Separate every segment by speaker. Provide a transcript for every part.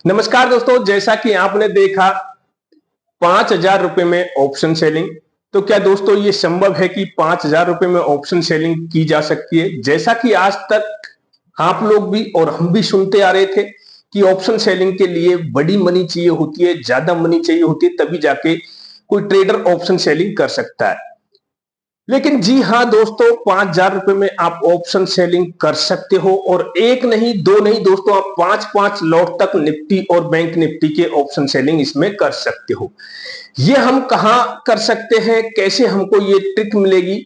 Speaker 1: नमस्कार दोस्तों, जैसा कि आपने देखा 5,000 रुपए में ऑप्शन सेलिंग। तो क्या दोस्तों ये संभव है कि 5,000 रुपए में ऑप्शन सेलिंग की जा सकती है? जैसा कि आज तक आप लोग भी और हम भी सुनते आ रहे थे कि ऑप्शन सेलिंग के लिए बड़ी मनी चाहिए होती है, ज्यादा मनी चाहिए होती है, तभी जाके कोई ट्रेडर ऑप्शन सेलिंग कर सकता है। लेकिन जी हाँ दोस्तों, 5,000 रुपए में आप ऑप्शन सेलिंग कर सकते हो, और एक नहीं दो नहीं दोस्तों, आप 5-5 लॉट तक निफ्टी और बैंक निफ्टी के ऑप्शन सेलिंग इसमें कर सकते हो। ये हम कहां कर सकते हैं, कैसे हमको ये ट्रिक मिलेगी,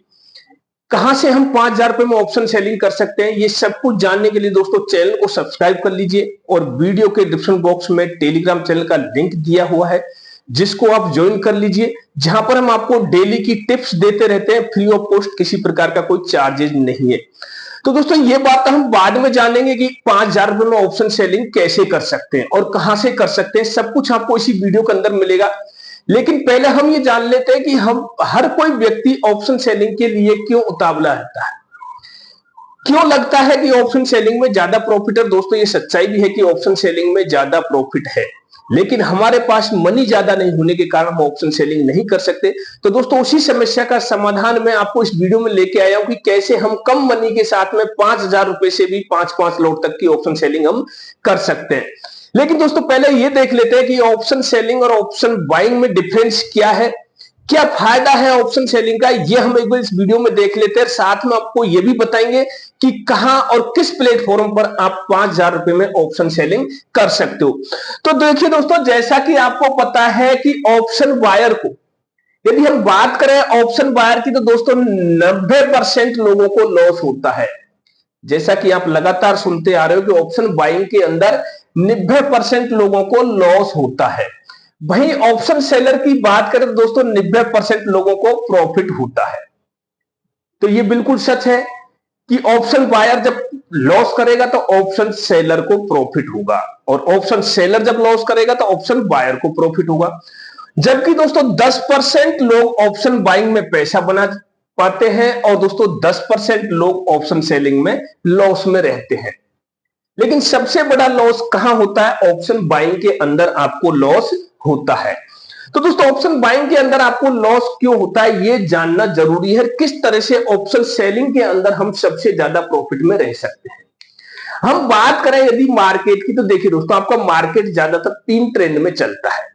Speaker 1: कहां से हम 5,000 रुपए में ऑप्शन सेलिंग कर सकते हैं, ये सब कुछ जानने के लिए दोस्तों चैनल को सब्सक्राइब कर लीजिए, और वीडियो के डिस्क्रिप्शन बॉक्स में टेलीग्राम चैनल का लिंक दिया हुआ है, जिसको आप ज्वाइन कर लीजिए, जहां पर हम आपको डेली की टिप्स देते रहते हैं, फ्री ऑफ कॉस्ट, किसी प्रकार का कोई चार्जेज नहीं है। तो दोस्तों ये बात हम बाद में जानेंगे कि 5,000 रुपए में ऑप्शन सेलिंग कैसे कर सकते हैं और कहां से कर सकते हैं, सब कुछ आपको इसी वीडियो के अंदर मिलेगा। लेकिन पहले हम ये जान लेते हैं कि हम हर कोई व्यक्ति ऑप्शन सेलिंग के लिए क्यों उतावला रहता है, क्यों लगता है कि ऑप्शन सेलिंग में ज्यादा प्रॉफिट है। दोस्तों ये सच्चाई भी है कि ऑप्शन सेलिंग में ज्यादा प्रॉफिट है, लेकिन हमारे पास मनी ज्यादा नहीं होने के कारण हम ऑप्शन सेलिंग नहीं कर सकते। तो दोस्तों उसी समस्या का समाधान मैं आपको इस वीडियो में लेके आया हूं कि कैसे हम कम मनी के साथ में 5,000 रुपए से भी 5-5 लोट तक की ऑप्शन सेलिंग हम कर सकते हैं। लेकिन दोस्तों पहले ये देख लेते हैं कि ऑप्शन सेलिंग और ऑप्शन बाइंग में डिफरेंस क्या है, क्या फायदा है ऑप्शन सेलिंग का, ये हम एक बार इस वीडियो में देख लेते हैं। साथ में आपको ये भी बताएंगे कि कहां और किस प्लेटफॉर्म पर आप 5,000 रुपए में ऑप्शन सेलिंग कर सकते हो। तो देखिए दोस्तों, जैसा कि आपको पता है कि ऑप्शन बायर को, यदि हम बात करें ऑप्शन बायर की, तो दोस्तों 90% लोगों को लॉस होता है। जैसा कि आप लगातार सुनते आ रहे हो कि ऑप्शन बाइंग के अंदर 90% लोगों को लॉस होता है। वहीं ऑप्शन सेलर की बात करें तो दोस्तों 90% लोगों को प्रॉफिट होता है। तो ये बिल्कुल सच है कि ऑप्शन बायर जब लॉस करेगा तो ऑप्शन सेलर को प्रॉफिट होगा, और ऑप्शन सेलर जब लॉस करेगा तो ऑप्शन बायर को प्रॉफिट होगा। जबकि दोस्तों 10% लोग ऑप्शन बाइंग में पैसा बना पाते हैं, और दोस्तों 10% लोग ऑप्शन सेलिंग में लॉस में रहते हैं। लेकिन सबसे बड़ा लॉस कहां होता है? ऑप्शन बाइंग के अंदर आपको लॉस होता है। तो दोस्तों ऑप्शन बाइंग के अंदर आपको लॉस क्यों होता है, यह जानना जरूरी है। किस तरह से ऑप्शन सेलिंग के अंदर हम सबसे ज्यादा प्रॉफिट में रह सकते हैं। हम बात करें यदि मार्केट की, तो देखिए दोस्तों आपका मार्केट ज्यादातर 3 ट्रेंड में चलता है।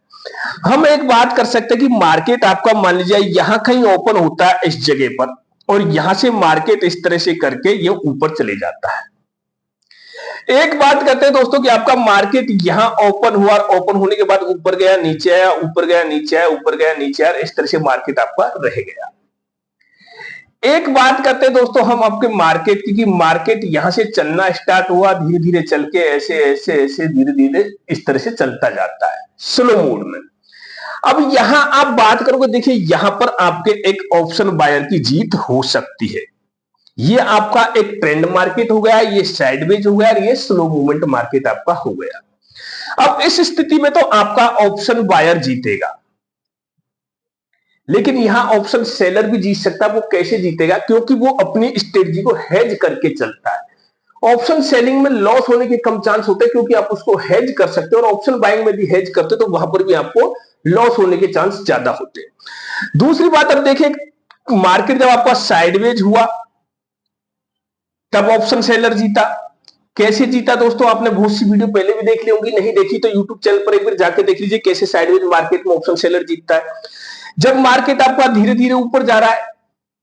Speaker 1: हम एक बात कर सकते हैं कि मार्केट आपका मान लीजिए यहां कहीं ओपन होता है इस जगह पर, और यहां से मार्केट इस तरह से करके ये ऊपर चले जाता है। एक बात कहते हैं दोस्तों कि आपका मार्केट यहां ओपन हुआ, ओपन होने के बाद ऊपर गया नीचे आया, ऊपर गया नीचे आया, ऊपर गया नीचे आया, इस तरह से मार्केट आपका रह गया। एक बात करते हैं दोस्तों हम आपके मार्केट की, कि मार्केट यहां से चलना स्टार्ट हुआ, धीरे धीरे चल के ऐसे ऐसे ऐसे धीरे धीरे इस तरह से चलता जाता है स्लो मोड में। अब यहां आप बात करोगे, देखिए यहां पर आपके एक ऑप्शन बायर की जीत हो सकती है। ये आपका एक ट्रेंड मार्केट हो गया, ये साइडवेज हो गया, और ये स्लो मूवमेंट मार्केट आपका हो गया। अब इस स्थिति में तो आपका ऑप्शन बायर जीतेगा, लेकिन यहां ऑप्शन सेलर भी जीत सकता है। वो कैसे जीतेगा? क्योंकि वो अपनी स्ट्रेटजी को हेज करके चलता है। ऑप्शन सेलिंग में लॉस होने के कम चांस होते हैं, क्योंकि आप उसको हेज कर सकते हो, और ऑप्शन बाइंग में भी हेज करते हो तो वहां पर भी आपको लॉस होने के चांस ज्यादा होते हैं। दूसरी बात, अब देखिए मार्केट जब आपका साइडवेज हुआ तब ऑप्शन सेलर जीता। कैसे जीता दोस्तों? आपने बहुत सी वीडियो पहले भी देख ली होंगी, नहीं देखी तो यूट्यूब चैनल पर एक बार जाके देख लीजिए कैसे साइडवेज मार्केट में ऑप्शन सेलर जीतता है। जब मार्केट आपका धीरे धीरे ऊपर जा रहा है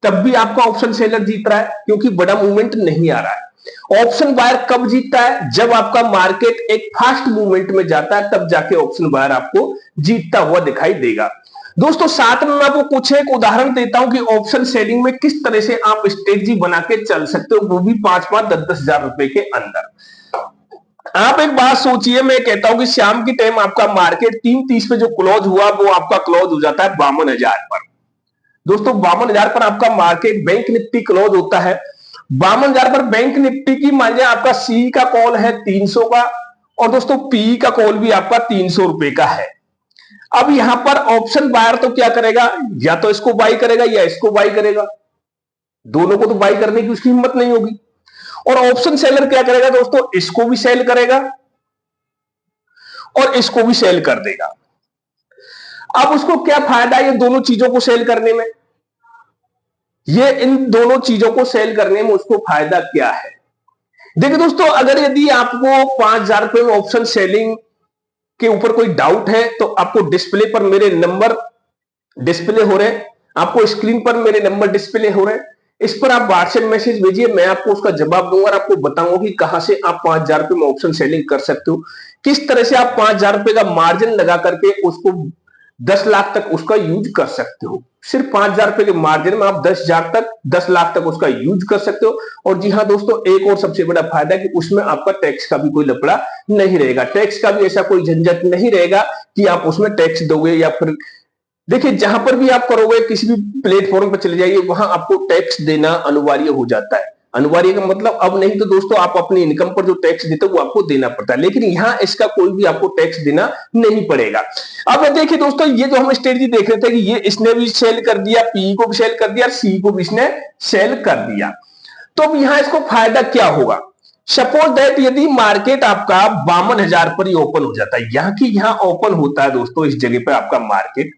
Speaker 1: तब भी आपका ऑप्शन सेलर जीत रहा है, क्योंकि बड़ा मूवमेंट नहीं आ रहा है। ऑप्शन बायर कब जीतता है? जब आपका मार्केट एक फास्ट मूवमेंट में जाता है, तब जाके ऑप्शन बायर आपको जीतता हुआ दिखाई देगा। दोस्तों साथ में मैं आपको कुछ एक उदाहरण देता हूं कि ऑप्शन सेलिंग में किस तरह से आप स्ट्रेटजी बना के चल सकते हो, वो भी 5-5 10-10 हजार रुपए के अंदर। आप एक बात सोचिए, मैं कहता हूं कि शाम की टाइम आपका मार्केट 3:30 पे जो क्लोज हुआ, वो आपका क्लोज हो जाता है 52,000 पर। दोस्तों 52,000 पर आपका मार्केट बैंक निफ्टी क्लोज होता है। 52,000 पर बैंक निफ्टी की मान लिया आपका सी का कॉल है 300 का, और दोस्तों पी का कॉल भी आपका 300 रुपए का है। अब यहां पर ऑप्शन बायर तो क्या करेगा? या तो इसको बाई करेगा या इसको बाई करेगा, दोनों को तो बाई करने की उसकी हिम्मत नहीं होगी। और ऑप्शन सेलर क्या करेगा दोस्तों? इसको भी सेल करेगा और इसको भी सेल कर देगा। अब उसको क्या फायदा है ये दोनों चीजों को सेल करने में, ये इन दोनों चीजों को सेल करने में उसको फायदा क्या है? देखिए दोस्तों, अगर यदि आपको 5,000 रुपए में ऑप्शन सेलिंग के ऊपर कोई डाउट है तो आपको डिस्प्ले पर मेरे नंबर डिस्प्ले हो रहे हैं, आपको स्क्रीन पर मेरे नंबर डिस्प्ले हो रहे हैं, इस पर आप व्हाट्सएप मैसेज भेजिए, मैं आपको उसका जवाब दूंगा और आपको बताऊंगा कि कहां से आप 5,000 रुपए में ऑप्शन सेलिंग कर सकते हो, किस तरह से आप 5,000 रुपए का मार्जिन लगा करके उसको 10 लाख तक उसका यूज कर सकते हो। सिर्फ 5,000 रुपए के मार्जिन में आप 10 लाख तक उसका यूज कर सकते हो। और जी हाँ दोस्तों, एक और सबसे बड़ा फायदा है कि उसमें आपका टैक्स का भी कोई लफड़ा नहीं रहेगा, टैक्स का भी ऐसा कोई झंझट नहीं रहेगा कि आप उसमें टैक्स दोगे या फिर देखिए जहां पर भी आप करोगे किसी भी प्लेटफॉर्म पर चले जाइए वहां आपको टैक्स देना अनिवार्य हो जाता है। अनिवार्य का मतलब अब नहीं तो दोस्तों आप अपनी इनकम पर जो टैक्स देते हो वो आपको देना पड़ता है, लेकिन यहाँ इसका कोई भी आपको टैक्स देना नहीं पड़ेगा। अब देखिए दोस्तों, ये जो हम स्ट्रेटजी देख रहे थे कि ये इसने भी सेल कर दिया, पी को भी सेल कर दिया और सी को भी इसने सेल कर दिया, तो अब यहाँ इसको फायदा क्या होगा? सपोज दैट यदि मार्केट आपका 52,000 पर ही ओपन हो जाता है, यहाँ की यहाँ ओपन होता है दोस्तों इस जगह पर आपका मार्केट,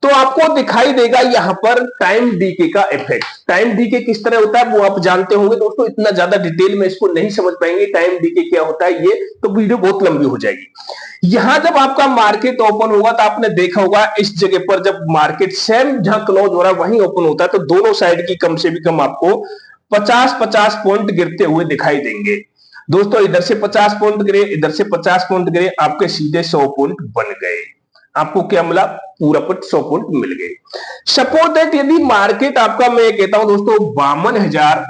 Speaker 1: तो आपको दिखाई देगा यहां पर टाइम डीके का इफेक्ट। टाइम डीके किस तरह होता है वो आप जानते होंगे दोस्तों, इतना ज्यादा डिटेल में इसको नहीं समझ पाएंगे टाइम डीके क्या होता है, ये तो वीडियो बहुत लंबी हो जाएगी। यहां जब आपका मार्केट ओपन होगा तो आपने देखा होगा इस जगह पर जब मार्केट सेम जहां क्लोज हो रहा है वहीं ओपन होता है तो दोनों साइड की कम से भी कम आपको 50-50 पॉइंट गिरते हुए दिखाई देंगे दोस्तों। इधर से 50 पॉइंट गिरे, इधर से 50 पॉइंट गिरे, आपके सीधे 100 पॉइंट बन गए। आपको क्या मिला? पूरा पट 100 पॉइंट मिल गए। सपोज दैट यदि मार्केट आपका मैं कहता हूं दोस्तों 52,000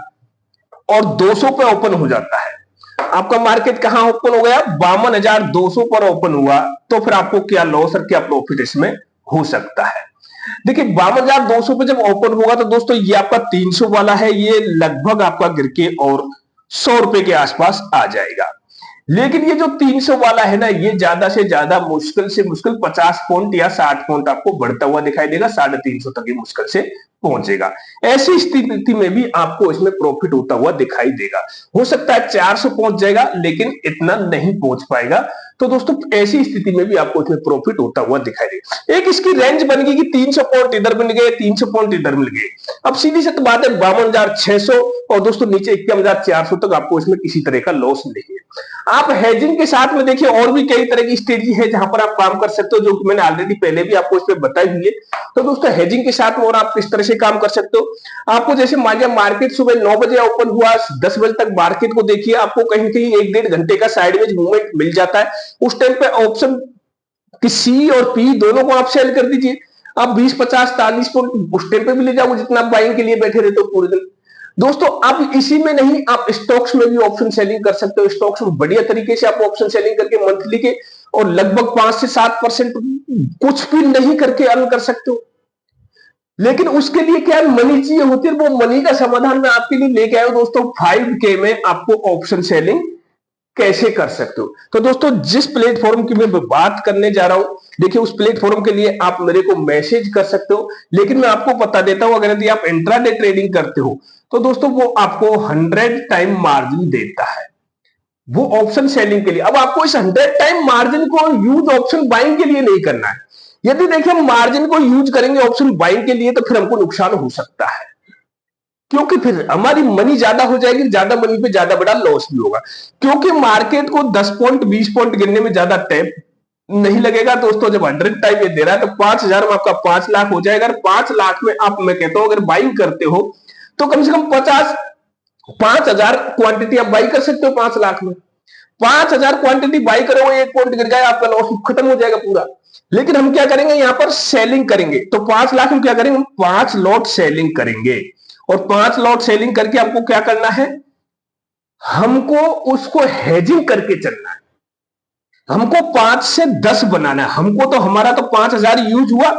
Speaker 1: और 200 पे ओपन हो जाता है, आपका मार्केट कहां ओपन हो गया? 52,200 पर ओपन हुआ, तो फिर आपको क्या लॉस और क्या प्रॉफिट इसमें हो सकता है? देखिए 52,200 पे जब ओपन होगा तो दोस्तों ये आपका 300 वाला है, ये लगभग आपका गिर के और 100 रुपए के आसपास आ जाएगा। लेकिन ये जो 300 वाला है ना, ये ज्यादा से ज्यादा मुश्किल से मुश्किल 50 पॉइंट या 60 पॉइंट आपको बढ़ता हुआ दिखाई देगा, 350 तक ये मुश्किल से पहुंचेगा। ऐसी स्थिति में भी आपको इसमें प्रॉफिट होता हुआ दिखाई देगा। हो सकता है 400 पहुंच जाएगा लेकिन इतना नहीं पहुंच पाएगा। तो दोस्तों ऐसी स्थिति में भी आपको इसमें प्रॉफिट होता हुआ दिखाई देगा। एक इसकी रेंज बन गई कि 300 पॉइंट इधर मिल गए, 300 पॉइंट इधर मिल गए। अब सीधी सी बात है 52,600 और दोस्तों नीचे 51,400 तक आपको इसमें किसी तरह का लॉस नहीं है। आप हेजिंग के साथ में देखिए और भी कई तरह की स्ट्रेटजी है जहां पर आप काम कर सकते हो, जो कि मैंने ऑलरेडी पहले भी आपको इस पर बताई हुई है। तो दोस्तों हेजिंग के साथ में और आप किस तरह से काम कर सकते हो? आपको जैसे मान लिया मार्केट सुबह 9 बजे ओपन हुआ, 10 बजे तक मार्केट को देखिए, आपको कहीं कहीं 1-1.5 घंटे का साइडवेज मूवमेंट मिल जाता है। उस टाइम पे ऑप्शन कि सी और पी दोनों को आप सेल कर दीजिए। आप 20, 50, 40 पॉइंट उस टाइम पे भी ले जाओ जितना आप बाइंग के लिए बैठे रहते हो पूरे दिन। दोस्तों अब इसी में नहीं, आप स्टॉक्स में भी ऑप्शन सेलिंग कर सकते हो। स्टॉक्स में बढ़िया तरीके से आप ऑप्शन सेलिंग करके मंथली के और लगभग 5 से 7% कुछ भी नहीं करके अर्न कर सकते हो। लेकिन उसके लिए क्या मनी चाहिए होती है, वो मनी का समाधान मैं आपके लिए लेके आया हूं दोस्तों। 5K में आपको ऑप्शन सेलिंग कैसे कर सकते हो। तो दोस्तों जिस प्लेटफॉर्म की मैं बात करने जा रहा हूं, देखिए उस प्लेटफॉर्म के लिए आप मेरे को मैसेज कर सकते हो। लेकिन मैं आपको बता देता हूं, अगर यदि आप इंट्राडे ट्रेडिंग करते हो तो दोस्तों वो आपको 100 टाइम मार्जिन देता है, वो ऑप्शन सेलिंग के लिए। अब आपको इस 100 टाइम मार्जिन को यूज ऑप्शन बाइंग के लिए नहीं करना है। यदि देखिए हम मार्जिन को यूज करेंगे ऑप्शन बाइंग के लिए तो फिर हमको नुकसान हो सकता है, क्योंकि फिर हमारी मनी ज्यादा हो जाएगी, ज्यादा मनी पे ज्यादा बड़ा लॉस भी होगा। क्योंकि मार्केट को 10 पॉइंट 20 पॉइंट गिरने में ज्यादा टाइम नहीं लगेगा दोस्तों। जब 100 टाइम ये दे रहा है तो 5,000 में आपका 5 लाख हो जाएगा। 5 लाख में आप, मैं कहता हूं अगर बाइंग करते हो तो कम से कम 5,000 क्वांटिटी आप बाई कर सकते हो 5 लाख में। 5,000 क्वांटिटी बाई करोगे, 1 पॉइंट गिर जाए आपका लॉस खत्म हो जाएगा पूरा। लेकिन हम क्या करेंगे, यहां पर सेलिंग करेंगे। तो 5 लाख में क्या करेंगे, हम 5 लॉट सेलिंग करेंगे। और 5 लॉट सेलिंग करके आपको क्या करना है, हमको उसको हेजिंग करके चलना है। हमको 5 से 10 बनाना है। हमको तो हमारा तो 5,000 यूज हुआ,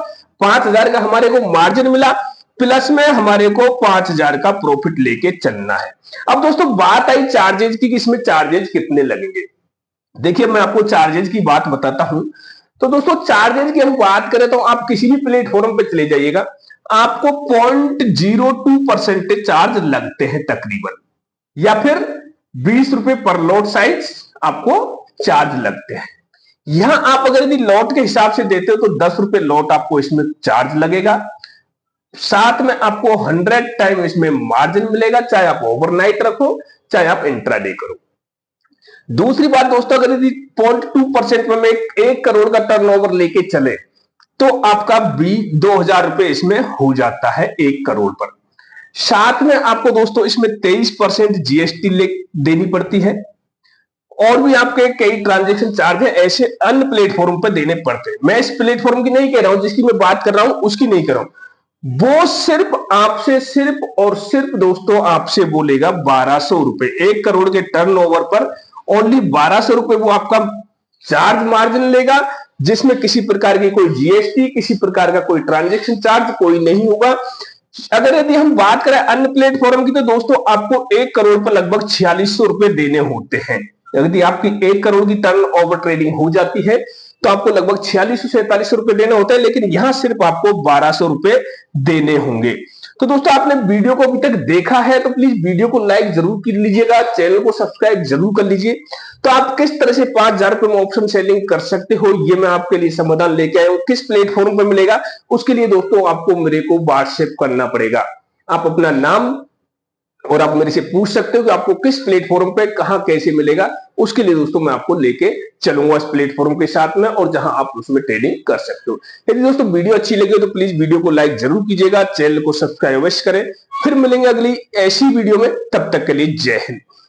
Speaker 1: 5,000 का हमारे को मार्जिन मिला, प्लस में हमारे को 5,000 का प्रॉफिट लेके चलना है। अब दोस्तों बात आई चार्जेज की कि इसमें चार्जेज कितने लगेंगे। देखिए मैं आपको चार्जेज की बात बताता हूं। तो दोस्तों चार्जेज की हम बात करें तो आप किसी भी प्लेटफॉर्म पे चले जाइएगा, आपको 0.02% चार्ज लगते हैं तकरीबन, या फिर 20 रुपए पर लॉट साइज आपको चार्ज लगते हैं। यहां आप अगर यदि लॉट के हिसाब से देते हो तो 10 रुपए लॉट आपको इसमें चार्ज लगेगा, साथ में आपको 100 टाइम इसमें मार्जिन मिलेगा, चाहे आप ओवरनाइट रखो चाहे आप इंट्राडे करो। दूसरी बात दोस्तों, अगर यदि 0.2% में 1 करोड़ का टर्नओवर लेके चले तो आपका 2000 रुपए इसमें हो जाता है 1 करोड़ पर। साथ में आपको दोस्तों इसमें 23% जीएसटी देनी पड़ती है, और भी आपके कई ट्रांजेक्शन चार्ज है ऐसे अन्य प्लेटफॉर्म पर देने पड़ते हैं। मैं इस प्लेटफॉर्म की नहीं कह रहा हूं, जिसकी मैं बात कर रहा हूं उसकी नहीं कर रहा हूं। वो सिर्फ आपसे सिर्फ और सिर्फ दोस्तों आपसे बोलेगा 1200 रुपए 1 करोड़ के टर्नओवर पर। ओनली 1200 रुपए वो आपका चार्ज मार्जिन लेगा, जिसमें किसी प्रकार की कोई जीएसटी, किसी प्रकार का कोई ट्रांजेक्शन चार्ज कोई नहीं होगा। अगर यदि हम बात करें अन्य प्लेटफॉर्म की तो दोस्तों आपको 1 करोड़ पर लगभग 4600 रुपए देने होते हैं। यदि आपकी 1 करोड़ की टर्न ओवर ट्रेडिंग हो जाती है तो आपको लगभग 4600 से 4700 रुपए देने होते हैं, लेकिन यहां सिर्फ आपको 1200 रुपए देने होंगे। तो दोस्तों आपने वीडियो को अभी तक देखा है तो प्लीज वीडियो को लाइक जरूर कर लीजिएगा, चैनल को सब्सक्राइब जरूर कर लीजिए। तो आप किस तरह से 5000 रुपए में ऑप्शन सेलिंग कर सकते हो ये मैं आपके लिए समाधान लेके आया हूं। किस प्लेटफॉर्म पर मिलेगा उसके लिए दोस्तों आपको मेरे को व्हाट्सएप करना पड़ेगा। आप अपना नाम और आप मेरे से पूछ सकते हो कि आपको किस प्लेटफॉर्म पे कहां कैसे मिलेगा। उसके लिए दोस्तों मैं आपको लेके चलूंगा इस प्लेटफॉर्म के साथ में, और जहां आप उसमें ट्रेडिंग कर सकते हो। यदि दोस्तों वीडियो अच्छी लगी तो प्लीज वीडियो को लाइक जरूर कीजिएगा, चैनल को सब्सक्राइब अवश्य करें। फिर मिलेंगे अगली ऐसी वीडियो में, तब तक के लिए जय हिंद।